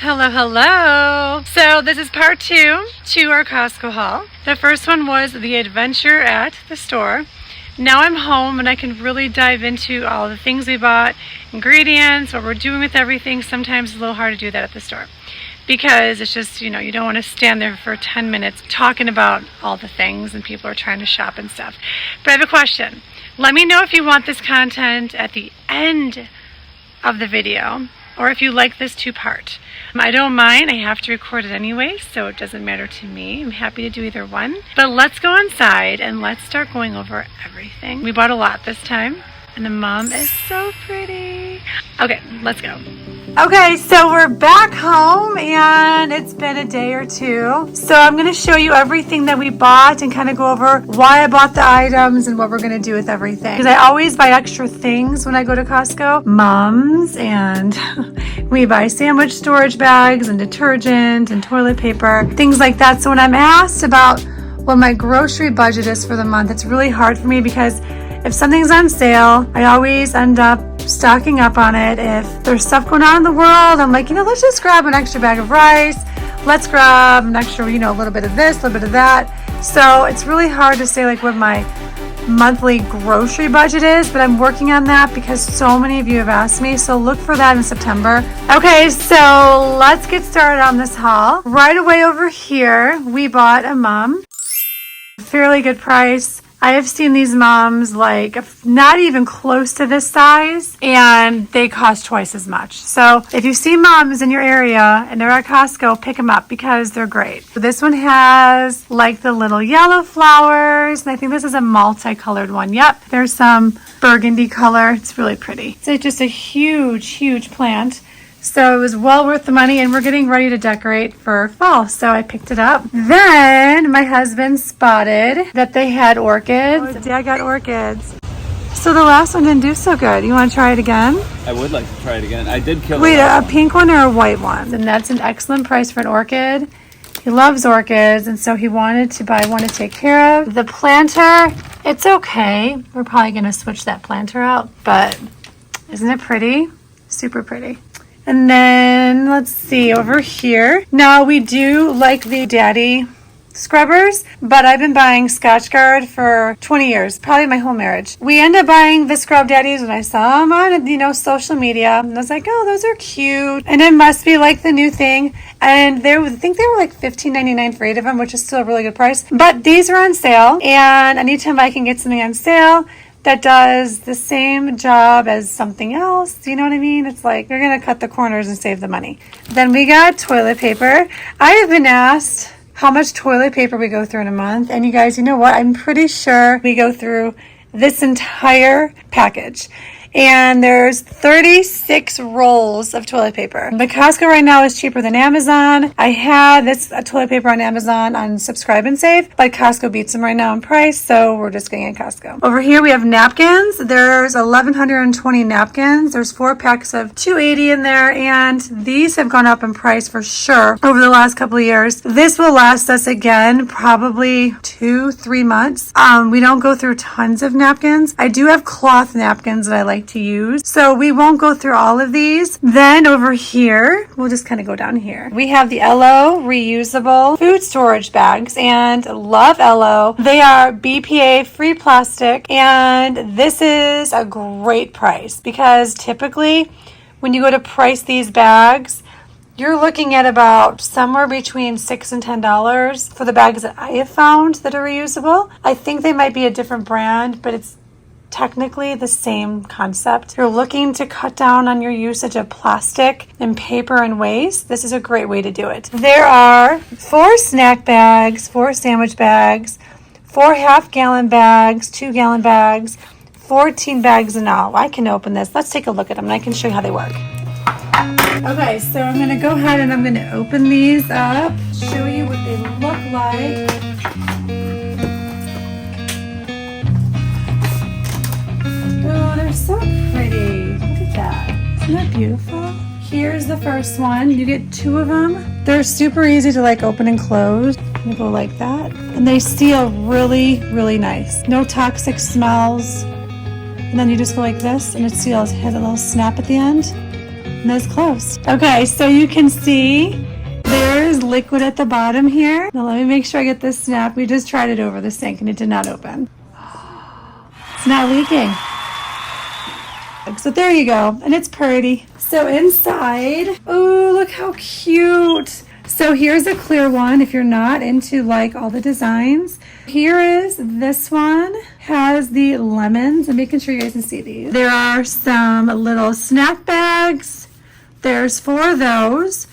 Hello, hello. So this is part 2 to our Costco haul. The first one was the adventure at the store. Now I'm home and I can really dive into all the things we bought, ingredients, what we're doing with everything. Sometimes it's a little hard to do that at the store because it's just, you don't want to stand there for 10 minutes talking about all the things and people are trying to shop and stuff. But I have a question. Let me know if you want this content at the end of the video or if you like this two-part. I don't mind. I have to record it anyway, so it doesn't matter to me. I'm happy to do either one. But let's go inside and let's start going over everything. We bought a lot this time, and the mom is so pretty. Okay, let's go. Okay, so we're back home and it's been a day or two. So I'm going to show you everything that we bought and kind of go over why I bought the items and what we're going to do with everything. Because I always buy extra things when I go to Costco. Mums, and we buy sandwich storage bags and detergent and toilet paper, things like that. So when I'm asked about what my grocery budget is for the month, it's really hard for me because if something's on sale, I always end up stocking up on it. If there's stuff going on in the world, I'm like, let's just grab an extra bag of rice. Let's grab an extra, a little bit of this, a little bit of that. So it's really hard to say like what my monthly grocery budget is, but I'm working on that because so many of you have asked me. So look for that in September. Okay, so let's get started on this haul. Right away over here, we bought a mum. Fairly good price. I have seen these mums like not even close to this size and they cost twice as much. So if you see mums in your area and they're at Costco, pick them up because they're great. So this one has like the little yellow flowers, and I think this is a multicolored one. Yep, there's some burgundy color. It's really pretty. It's just a huge plant. So it was well worth the money, and we're getting ready to decorate for fall, so I picked it up. Then my husband spotted that they had orchids. Oh, Dad got orchids. So the last one didn't do so good. You want to try it again? I would like to try it again. I did kill Wait, a pink one or a white one? And that's an excellent price for an orchid. He loves orchids, and so he wanted to buy one to take care of. The planter, it's okay. We're probably going to switch that planter out, but isn't it pretty? Super pretty. And then let's see over here. Now we do like the daddy scrubbers, but I've been buying Scotchgard for 20 years, probably my whole marriage. We ended up buying the scrub daddies when I saw them on, social media. And I was like, oh, those are cute. And it must be like the new thing. And I think they were like $15.99 for 8 of them, which is still a really good price. But these are on sale. And anytime I can get something on sale that does the same job as something else, you know what I mean? It's like you're going to cut the corners and save the money. Then we got toilet paper. I have been asked how much toilet paper we go through in a month. And you guys, you know what? I'm pretty sure we go through this entire package. And there's 36 rolls of toilet paper. But Costco right now is cheaper than Amazon. I had this toilet paper on Amazon on Subscribe and Save, but Costco beats them right now in price, so we're just going to Costco. Over here we have napkins. There's 1,120 napkins. There's 4 packs of 280 in there, and these have gone up in price for sure over the last couple of years. This will last us again probably 2-3 months. We don't go through tons of napkins. I do have cloth napkins that I like to use, so we won't go through all of these. Then over here, we'll just kind of go down here. We have the Ello reusable food storage bags, and love Ello. They are BPA free plastic, and this is a great price because typically when you go to price these bags, you're looking at about somewhere between $6 and $10 for the bags that I have found that are reusable. I think they might be a different brand, but it's technically the same concept. If you're looking to cut down on your usage of plastic and paper and waste, this is a great way to do it. There are 4 snack bags, 4 sandwich bags, 4 half-gallon bags, 2-gallon bags, 14 bags in all. I can open this. Let's take a look at them and I can show you how they work. Okay, so I'm going to go ahead and I'm going to open these up, show you what they look like. Oh, they're so pretty. Look at that. Isn't that beautiful? Here's the first one. You get 2 of them. They're super easy to open and close. You go like that. And they seal really, really nice. No toxic smells. And then you just go like this and it seals. It has a little snap at the end. And that's closed. Okay, so you can see there's liquid at the bottom here. Now let me make sure I get this snap. We just tried it over the sink and it did not open. It's not leaking. So there you go, and it's pretty. So inside, oh, look how cute. So here's a clear one if you're not into like all the designs. Here is this one, has the lemons. I'm making sure you guys can see these. There are some little snack bags. There's 4 of those,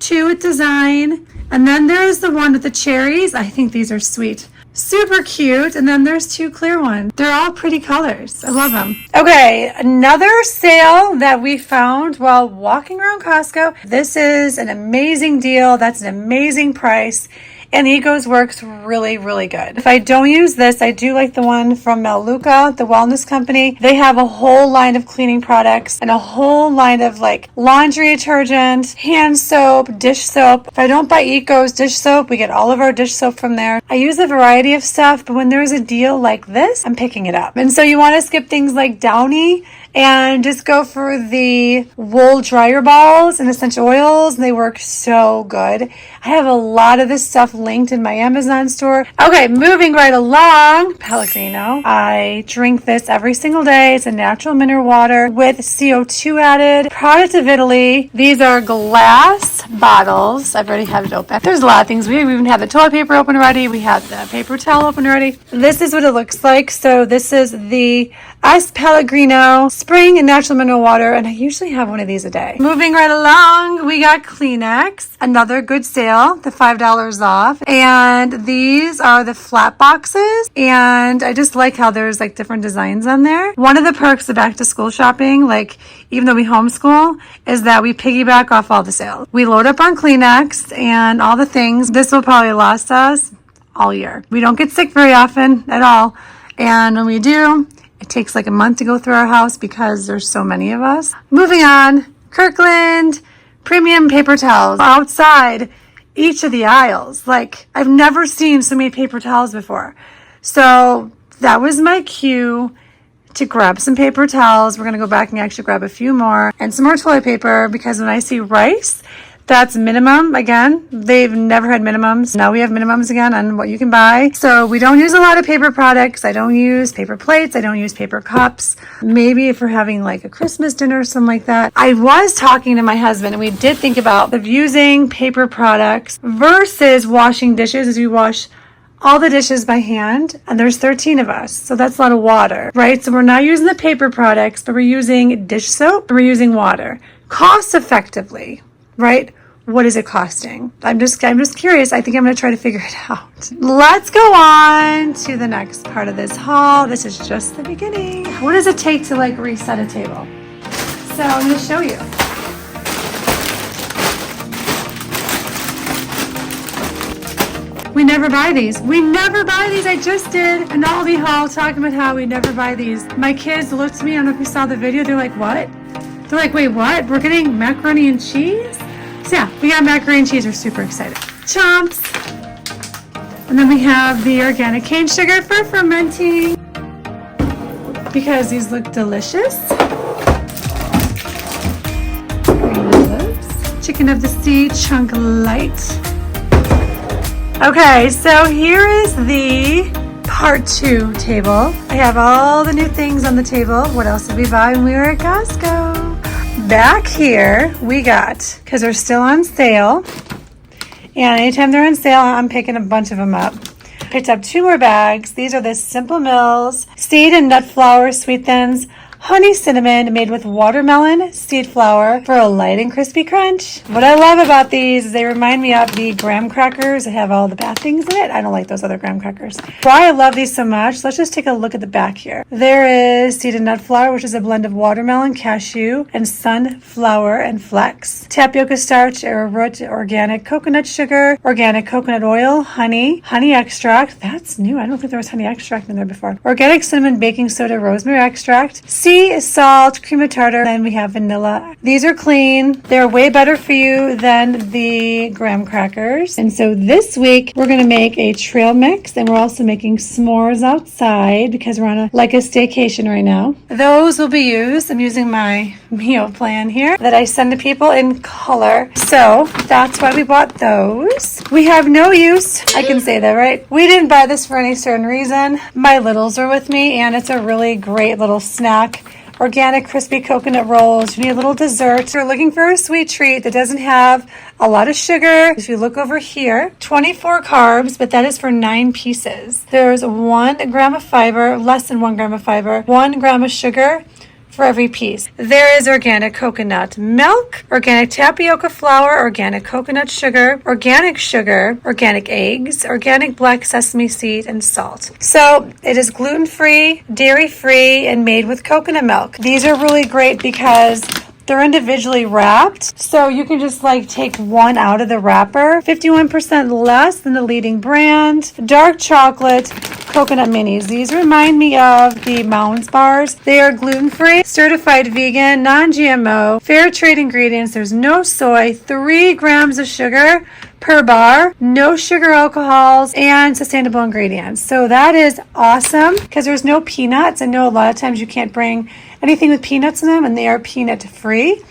2 with design, and then there's the one with the cherries. I think these are sweet. Super cute. And then there's 2 clear ones. They're all pretty colors. I love them. Okay, another sale that we found while walking around Costco. This is an amazing deal. That's an amazing price. And Egos works really, really good. If I don't use this, I do like the one from Meluca, the wellness company. They have a whole line of cleaning products and a whole line of like laundry detergent, hand soap, dish soap. If I don't buy Egos dish soap, we get all of our dish soap from there. I use a variety of stuff, but when there's a deal like this, I'm picking it up. And so you want to skip things like Downy and just go for the wool dryer balls and essential oils. They work so good. I have a lot of this stuff linked in my Amazon store. Okay, moving right along, Pellegrino. I drink this every single day. It's a natural mineral water with CO2 added. Product of Italy. These are glass bottles. I've already had it open. There's a lot of things. We even have the toilet paper open already. We have the paper towel open already. This is what it looks like. So this is the S. Pellegrino Spring and Natural Mineral Water, and I usually have one of these a day. Moving right along, we got Kleenex, another good sale, the $5 off, and these are the flat boxes, and I just like how there's like different designs on there. One of the perks of back to school shopping, like even though we homeschool, is that we piggyback off all the sales. We load up on Kleenex and all the things. This will probably last us all year. We don't get sick very often at all, and when we do, it takes like a month to go through our house because there's so many of us. Moving on, Kirkland premium paper towels outside each of the aisles. Like, I've never seen so many paper towels before. So that was my cue to grab some paper towels. We're going to go back and actually grab a few more and some more toilet paper because when I see rice, that's minimum again. They've never had minimums. Now we have minimums again on what you can buy. So we don't use a lot of paper products. I don't use paper plates. I don't use paper cups. Maybe if we're having like a Christmas dinner or something like that. I was talking to my husband and we did think about using paper products versus washing dishes as we wash all the dishes by hand, and there's 13 of us, so that's a lot of water, right? So we're not using the paper products, but we're using dish soap, and we're using water. Cost effectively, right? What is it costing? I'm just curious. I think I'm going to try to figure it out. Let's go on to the next part of this haul. This is just the beginning. What does it take to like reset a table? So I'm going to show you. We never buy these. We never buy these. I just did an Aldi haul talking about how we never buy these. My kids looked at me. I don't know if you saw the video. They're like, what? They're like, wait, what? We're getting macaroni and cheese? So yeah, we got macaroni and cheese. We're super excited. Chomps. And then we have the organic cane sugar for fermenting because these look delicious. Green olives. Chicken of the sea, chunk light. Okay, so here is the part 2 table. I have all the new things on the table. What else did we buy when we were at Costco? Back here, we got, because they're still on sale, and anytime they're on sale, I'm picking a bunch of them up. Picked up 2 more bags. These are the Simple Mills seed and nut flour sweet thins, honey cinnamon made with watermelon seed flour for a light and crispy crunch. What I love about these is they remind me of the graham crackers that have all the bad things in it. I don't like those other graham crackers. Why I love these so much, let's just take a look at the back here. There is seed and nut flour, which is a blend of watermelon, cashew, and sunflower and flax. Tapioca starch, arrowroot, organic coconut sugar, organic coconut oil, honey extract. That's new. I don't think there was honey extract in there before. Organic cinnamon, baking soda, rosemary extract, seed sea salt, cream of tartar, and we have vanilla. These are clean. They're way better for you than the graham crackers. And so this week we're going to make a trail mix, and we're also making s'mores outside because we're on a staycation right now. Those will be used. I'm using my meal plan here that I send to people in color. So that's why we bought those. We have no use. I can say that, right? We didn't buy this for any certain reason. My littles are with me, and it's a really great little snack. Organic crispy coconut rolls. You need a little dessert. You're looking for a sweet treat that doesn't have a lot of sugar. If you look over here, 24 carbs, but that is for 9 pieces. There's 1 gram of fiber, less than 1 gram of fiber, 1 gram of sugar for every piece. There is organic coconut milk, organic tapioca flour, organic coconut sugar, organic eggs, organic black sesame seed, and salt. So it is gluten-free, dairy-free, and made with coconut milk. These are really great because they're individually wrapped, so you can just take one out of the wrapper. 51% less than the leading brand. Dark chocolate coconut minis. These remind me of the Mounds bars. They are gluten-free, certified vegan, non-GMO, fair trade ingredients. There's no soy, 3 grams of sugar per bar, no sugar alcohols, and sustainable ingredients. So that is awesome because there's no peanuts. I know a lot of times you can't bring anything with peanuts in them, and they are peanut free.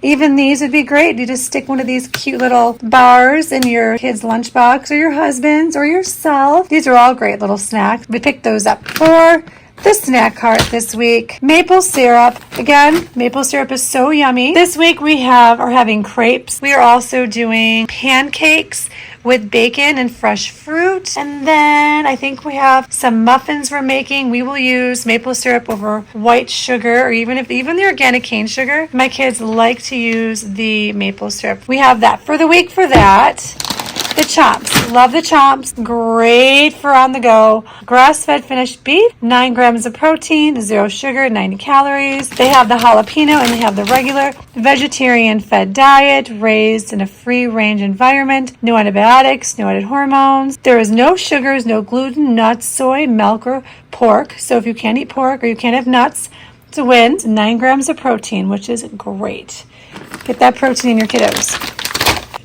Even these would be great. You just stick one of these cute little bars in your kid's lunchbox or your husband's or yourself. These are all great little snacks. We picked those up for the snack cart this week. Maple syrup. Again, maple syrup is so yummy. This week we are having crepes. We are also doing pancakes with bacon and fresh fruit. And then I think we have some muffins we're making. We will use maple syrup over white sugar, or even the organic cane sugar. My kids like to use the maple syrup. We have that for the week for that. The chomps. Love the chomps. Great for on the go. Grass-fed finished beef, 9 grams of protein, 0 sugar, 90 calories. They have the jalapeno and they have the regular vegetarian-fed diet, raised in a free-range environment. No antibiotics, no added hormones. There is no sugars, no gluten, nuts, soy, milk, or pork. So if you can't eat pork or you can't have nuts, it's a win. It's 9 grams of protein, which is great. Get that protein in your kiddos.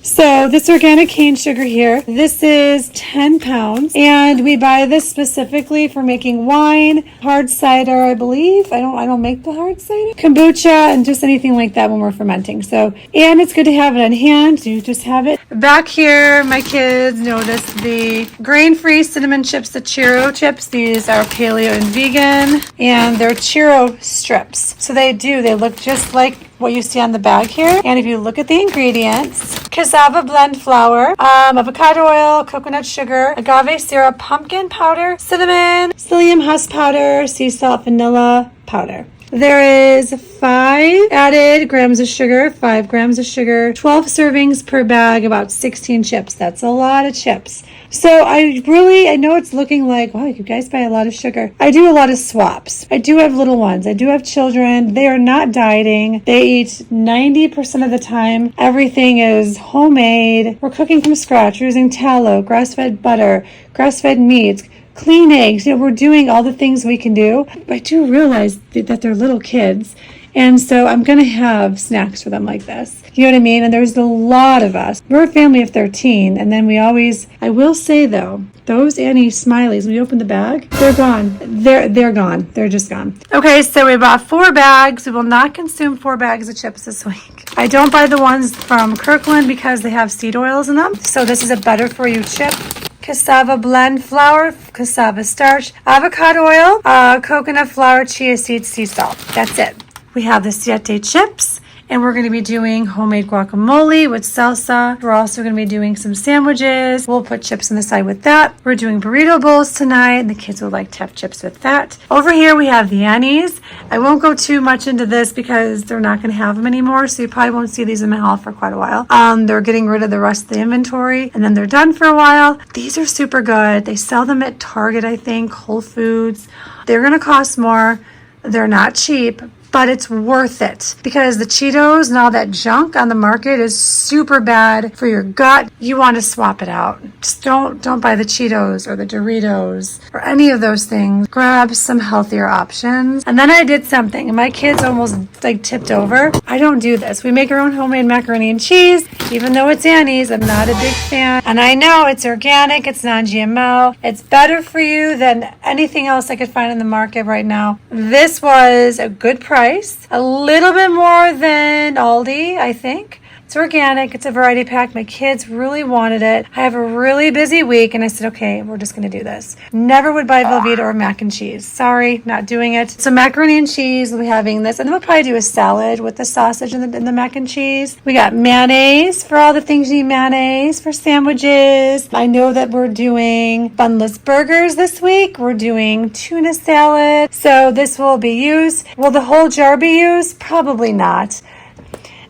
So this organic cane sugar here, this is 10 pounds, and we buy this specifically for making wine, hard cider, I believe. I don't make the hard cider. Kombucha, and just anything like that when we're fermenting. So, and it's good to have it on hand. You just have it. Back here, my kids noticed the grain-free cinnamon chips, the Churro chips. These are paleo and vegan, and they're Churro strips. So they look just like what you see on the bag here. And if you look at the ingredients, cassava blend flour, avocado oil, coconut sugar, agave syrup, pumpkin powder, cinnamon, psyllium husk powder, sea salt, vanilla powder. There is 5 added grams of sugar, 5 grams of sugar, 12 servings per bag, about 16 chips. That's a lot of chips. So I know it's looking like, wow, you guys buy a lot of sugar. I do a lot of swaps. I do have little ones. I do have children. They are not dieting. They eat 90% of the time. Everything is homemade. We're cooking from scratch. We're using tallow, grass-fed butter, grass-fed meats, clean eggs. We're doing all the things we can do. But I do realize that they're little kids. And so I'm going to have snacks for them like this. You know what I mean? And there's a lot of us. We're a family of 13. And then I will say though, those Annie Smileys, when you open the bag, they're gone. They're gone. They're just gone. Okay, so we bought 4 bags. We will not consume 4 bags of chips this week. I don't buy the ones from Kirkland because they have seed oils in them. So this is a better for you chip. Cassava blend flour, cassava starch, avocado oil, coconut flour, chia seeds, sea salt. That's it. We have the Siete chips, and we're going to be doing homemade guacamole with salsa. We're also going to be doing some sandwiches. We'll put chips on the side with that. We're doing burrito bowls tonight, and the kids would like to have chips with that. Over here, we have the Annies. I won't go too much into this because they're not going to have them anymore, so you probably won't see these in my haul for quite a while. They're getting rid of the rest of the inventory, and then they're done for a while. These are super good. They sell them at Target, I think, Whole Foods. They're going to cost more. They're not cheap, but it's worth it because the Cheetos and all that junk on the market is super bad for your gut. You want to swap it out. Just don't buy the Cheetos or the Doritos or any of those things. Grab some healthier options. And then I did something and my kids almost like tipped over. I don't do this. We make our own homemade macaroni and cheese. Even though it's Annie's, I'm not a big fan. And I know it's organic, it's non-GMO. It's better for you than anything else I could find in the market right now. This was a good price. A little bit more than Aldi, I think. It's organic. It's a variety pack. My kids really wanted it. I have a really busy week, and I said, okay, we're just going to do this. Never would buy Velveeta or mac and cheese. Sorry, not doing it. So macaroni and cheese, we'll be having this. And then we'll probably do a salad with the sausage and the mac and cheese. We got mayonnaise for all the things you need mayonnaise for sandwiches. I know that we're doing bunless burgers this week. We're doing tuna salad. So this will be used. Will the whole jar be used? Probably not.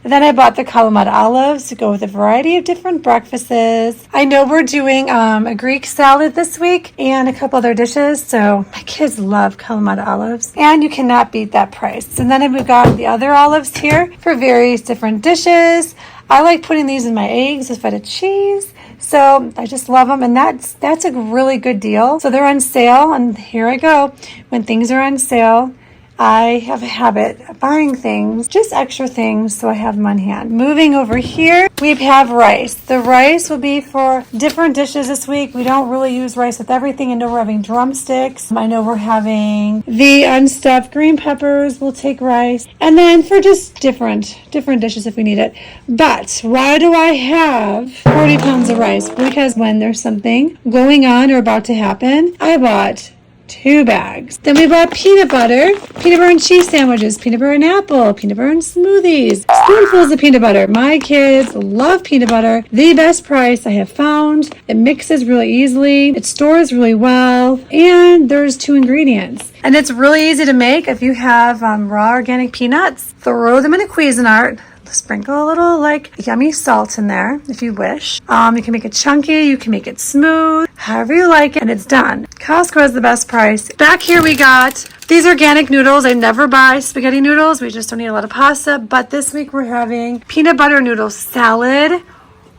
Then I bought the Kalamata olives to go with a variety of different breakfasts. I know we're doing a Greek salad this week and a couple other dishes. So my kids love Kalamata olives and you cannot beat that price. And then we've got the other olives here for various different dishes. I like putting these in my eggs with feta cheese. So I just love them. And that's a really good deal. So they're on sale. And here I go. When things are on sale, I have a habit of buying things, just extra things, so I have them on hand. Moving over here, we have rice. The rice will be for different dishes this week. We don't really use rice with everything. I know we're having drumsticks. I know we're having the unstuffed green peppers. We'll take rice. And then for just different dishes if we need it. But why do I have 40 pounds of rice? Because when there's something going on or about to happen, I bought 2 bags. Then we bought peanut butter and cheese sandwiches, peanut butter and apple, peanut butter and smoothies, spoonfuls of peanut butter. My kids love peanut butter. The best price I have found. It mixes really easily. It stores really well. And there's 2 ingredients. And it's really easy to make. If you have raw organic peanuts, throw them in a Cuisinart. Sprinkle a little like yummy salt in there if you wish. You can make it chunky, you can make it smooth, however you like it, and it's done. Costco has the best price. Back here we got these organic noodles. I never buy spaghetti noodles. We just don't eat a lot of pasta. But this week we're having peanut butter noodle salad.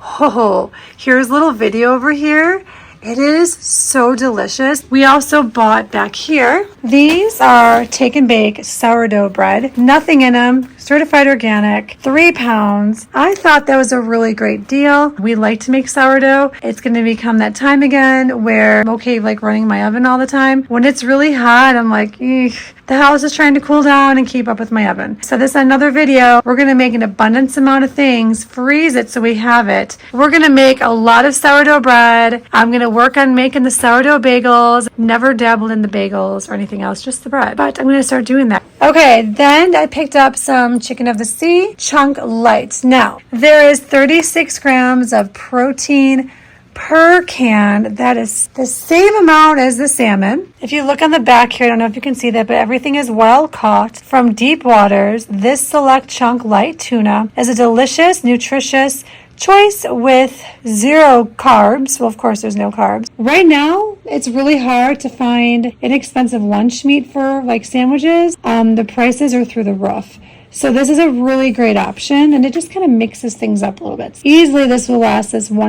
Oh, here's a little video over here. It is so delicious. We also bought back here. These are take and bake sourdough bread. Nothing in them. Certified organic. 3 pounds. I thought that was a really great deal. We like to make sourdough. It's going to become that time again where I'm okay like running my oven all the time. When it's really hot, I'm like, eek. The house is trying to cool down and keep up with my oven. So this is another video. We're going to make an abundance amount of things, freeze it so we have it. We're going to make a lot of sourdough bread. I'm going to work on making the sourdough bagels. Never dabbled in the bagels or anything else, just the bread. But I'm going to start doing that. Okay, then I picked up some chicken of the sea chunk lights. Now, there is 36 grams of protein per can. That is the same amount as the salmon. If you look on the back here, I don't know if you can see that, but everything is well caught from deep waters. This select chunk light tuna is a delicious, nutritious choice with 0 carbs. Well, of course, there's no carbs. Right now, it's really hard to find inexpensive lunch meat for like sandwiches. The prices are through the roof. So this is a really great option, and it just kind of mixes things up a little bit. Easily, this will last us more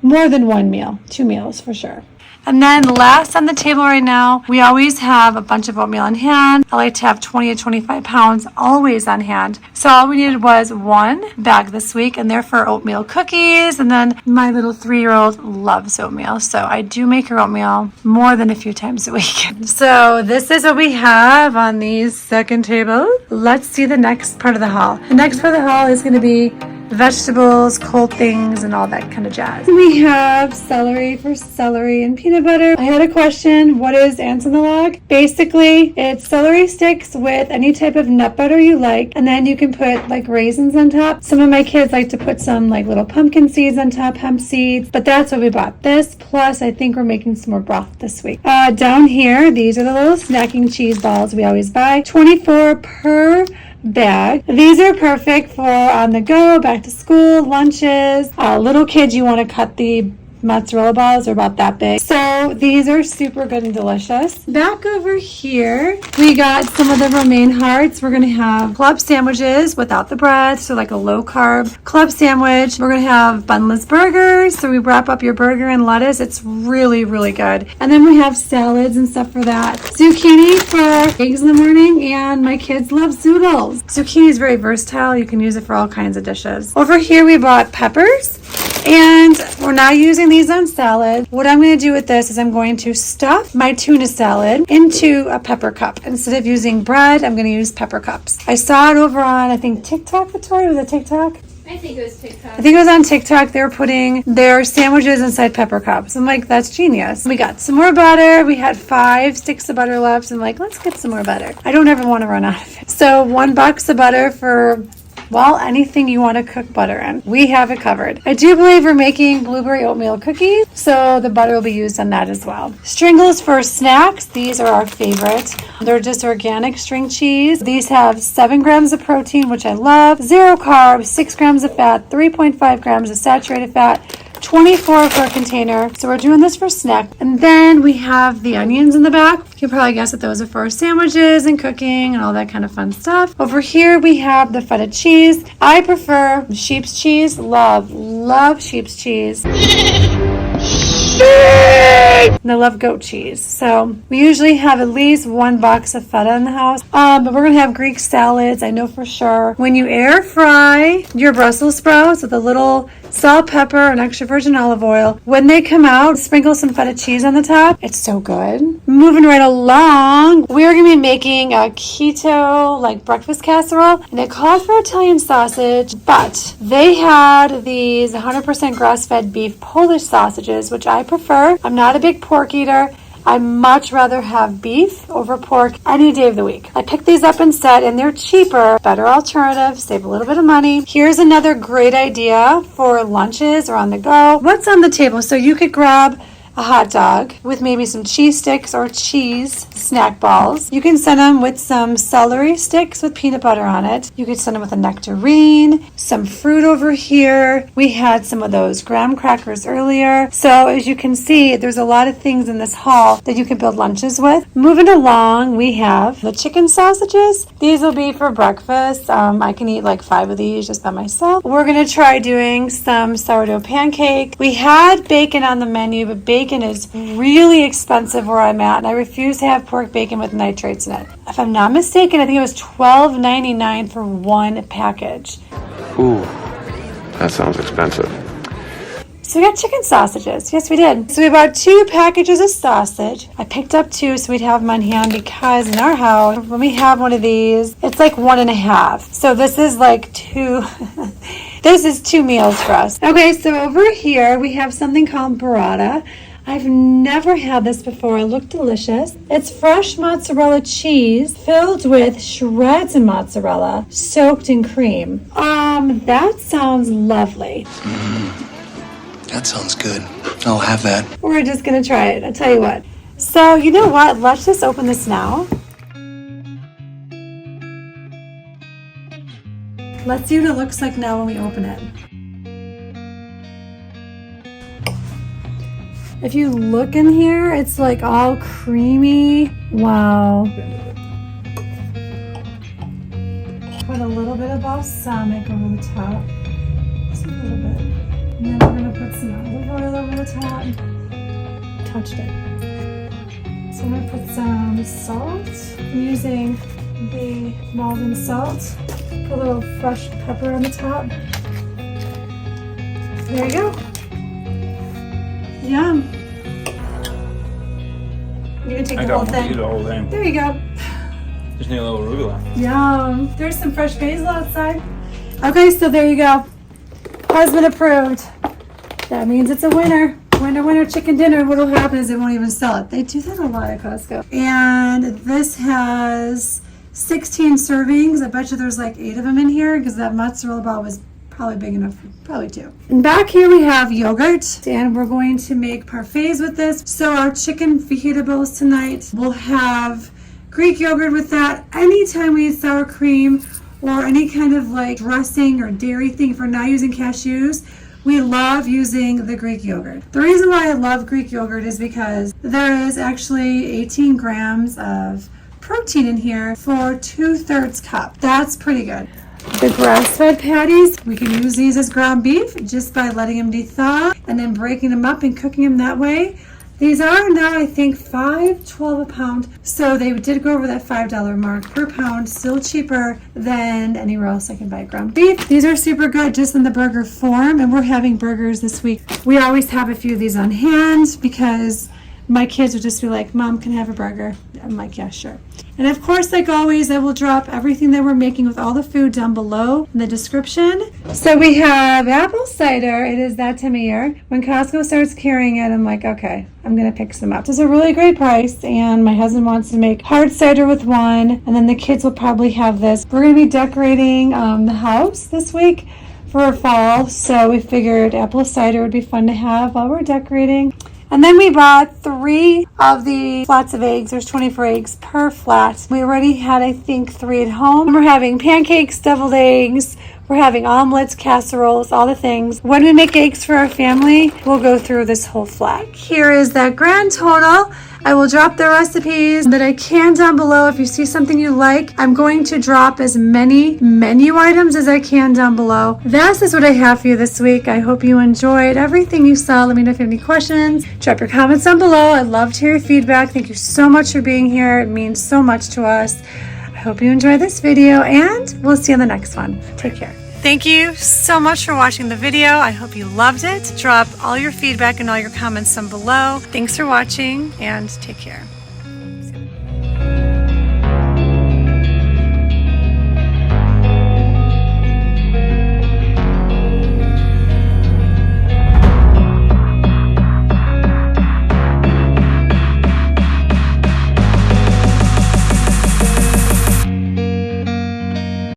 than 1 meal, 2 meals for sure. And then last on the table right now, we always have a bunch of oatmeal on hand. I like to have 20 to 25 pounds always on hand. So all we needed was 1 bag this week, and they're for oatmeal cookies. And then my little 3-year-old loves oatmeal. So I do make her oatmeal more than a few times a week. So this is what we have on these second table. Let's see the next part of the haul. The next part of the haul is going to be vegetables, cold things, and all that kind of jazz. We have celery for celery and peanut butter. I had a question. What is ants in the log? Basically, it's celery sticks with any type of nut butter you like, and then you can put like raisins on top. Some of my kids like to put some like little pumpkin seeds on top, hemp seeds, but that's what we bought. This, plus I think we're making some more broth this week. Down here, these are the little snacking cheese balls we always buy. 24 per bag. These are perfect for on the go, back to school, lunches. Little kids, you want to cut the mozzarella balls are about that big. So these are super good and delicious. Back over here, we got some of the romaine hearts. We're gonna have club sandwiches without the bread, so like a low carb club sandwich. We're gonna have bunless burgers, so we wrap up your burger in lettuce. It's really, really good. And then we have salads and stuff for that. Zucchini for eggs in the morning, and my kids love zoodles. Zucchini is very versatile. You can use it for all kinds of dishes. Over here, we bought peppers. And we're not using these on salad. What I'm going to do with this is I'm going to stuff my tuna salad into a pepper cup. Instead of using bread, I'm going to use pepper cups. I saw it over on, I think, TikTok, Victoria. Was it TikTok? I think it was TikTok. I think it was on TikTok. They were putting their sandwiches inside pepper cups. I'm like, that's genius. We got some more butter. We had 5 sticks of butter left. I'm like, let's get some more butter. I don't ever want to run out of it. So $1 of butter for, well, anything you want to cook butter in. We have it covered. I do believe we're making blueberry oatmeal cookies, so the butter will be used on that as well. Stringles for snacks. These are our favorite. They're just organic string cheese. These have 7 grams of protein, which I love, 0 carbs, 6 grams of fat, 3.5 grams of saturated fat, 24 for a container. So we're doing this for snack. And then we have the onions in the back. You can probably guess that those are for sandwiches and cooking and all that kind of fun stuff. Over here we have the feta cheese. I prefer sheep's cheese. Love sheep's cheese. And I love goat cheese. So we usually have at least 1 box of feta in the house. But we're going to have Greek salads, I know for sure. When you air fry your Brussels sprouts with a little salt, pepper, and extra virgin olive oil, when they come out, sprinkle some feta cheese on the top. It's so good. Moving right along, we're going to be making a keto like breakfast casserole. And it called for Italian sausage, but they had these 100% grass-fed beef Polish sausages, which I prefer. I'm not a big pork eater. I much rather have beef over pork any day of the week. I picked these up instead, and they're cheaper, better alternative, save a little bit of money. Here's another great idea for lunches or on the go. What's on the table? So you could grab a hot dog with maybe some cheese sticks or cheese snack balls. You can send them with some celery sticks with peanut butter on it. You could send them with a nectarine, some fruit over here. We had some of those graham crackers earlier. So as you can see, there's a lot of things in this haul that you can build lunches with. Moving along, we have the chicken sausages. These will be for breakfast. I can eat like 5 of these just by myself. We're going to try doing some sourdough pancake. We had bacon on the menu, but bacon is really expensive where I'm at, and I refuse to have pork bacon with nitrates in it. If I'm not mistaken, I think it was $12.99 for 1 package. Ooh, that sounds expensive. So we got chicken sausages. Yes, we did. So we bought 2 packages of sausage. I picked up 2 so we'd have them on hand because in our house, when we have one of these, it's like 1.5. So this is like 2. This is 2 meals for us. Okay, so over here we have something called burrata. I've never had this before. It looked delicious. It's fresh mozzarella cheese filled with shreds of mozzarella soaked in cream. That sounds lovely. That sounds good. I'll have that. We're just gonna try it. I'll tell you what. So you know what? Let's just open this now. Let's see what it looks like now when we open it. If you look in here, it's like all creamy. Wow. Put a little bit of balsamic over the top. Just a little bit. And then we're gonna put some olive oil over the top. Touched it. So I'm gonna put some salt. I'm using the Malden salt. Put a little fresh pepper on the top. There you go. Yum. You're gonna take the whole thing. Eat the whole thing. There you go. Just need a little arugula. Yum. There's some fresh basil outside. Okay, so there you go. Husband approved. That means it's a winner. Winner chicken dinner. What will happen is they won't even sell it. They do that a lot at Costco. And this has 16 servings. I bet you there's like 8 of them in here because that mozzarella ball was probably big enough for probably 2. And back here we have yogurt, and we're going to make parfaits with this. So our chicken fajita bowls tonight will have Greek yogurt with that. Anytime we eat sour cream or any kind of like dressing or dairy thing, if we're not using cashews, we love using the Greek yogurt. The reason why I love Greek yogurt is because there is actually 18 grams of protein in here for 2/3 cup. That's pretty good. The grass-fed patties, we can use these as ground beef just by letting them de-thaw and then breaking them up and cooking them that way. These are now, I think, $5.12 a pound. So they did go over that $5 mark per pound, still cheaper than anywhere else I can buy ground beef. These are super good just in the burger form, and we're having burgers this week. We always have a few of these on hand because my kids would just be like, Mom, can I have a burger? I'm like, yeah, sure. And of course, like always, I will drop everything that we're making with all the food down below in the description. So we have apple cider. It is that time of year. When Costco starts carrying it, I'm like, okay, I'm going to pick some up. It's a really great price, and my husband wants to make hard cider with one, and then the kids will probably have this. We're going to be decorating the house this week for fall, so we figured apple cider would be fun to have while we're decorating. And then we bought 3 of the flats of eggs. There's 24 eggs per flat. We already had, I think, 3 at home. We're having pancakes, deviled eggs. We're having omelets, casseroles, all the things. When we make eggs for our family, we'll go through this whole flat. Here is that grand total. I will drop the recipes that I can down below. If you see something you like, I'm going to drop as many menu items as I can down below. This is what I have for you this week. I hope you enjoyed everything you saw. Let me know if you have any questions. Drop your comments down below. I'd love to hear your feedback. Thank you so much for being here. It means so much to us. I hope you enjoyed this video, and we'll see you on the next one. Take care. Thank you so much for watching the video. I hope you loved it. Drop all your feedback and all your comments down below. Thanks for watching, and take care.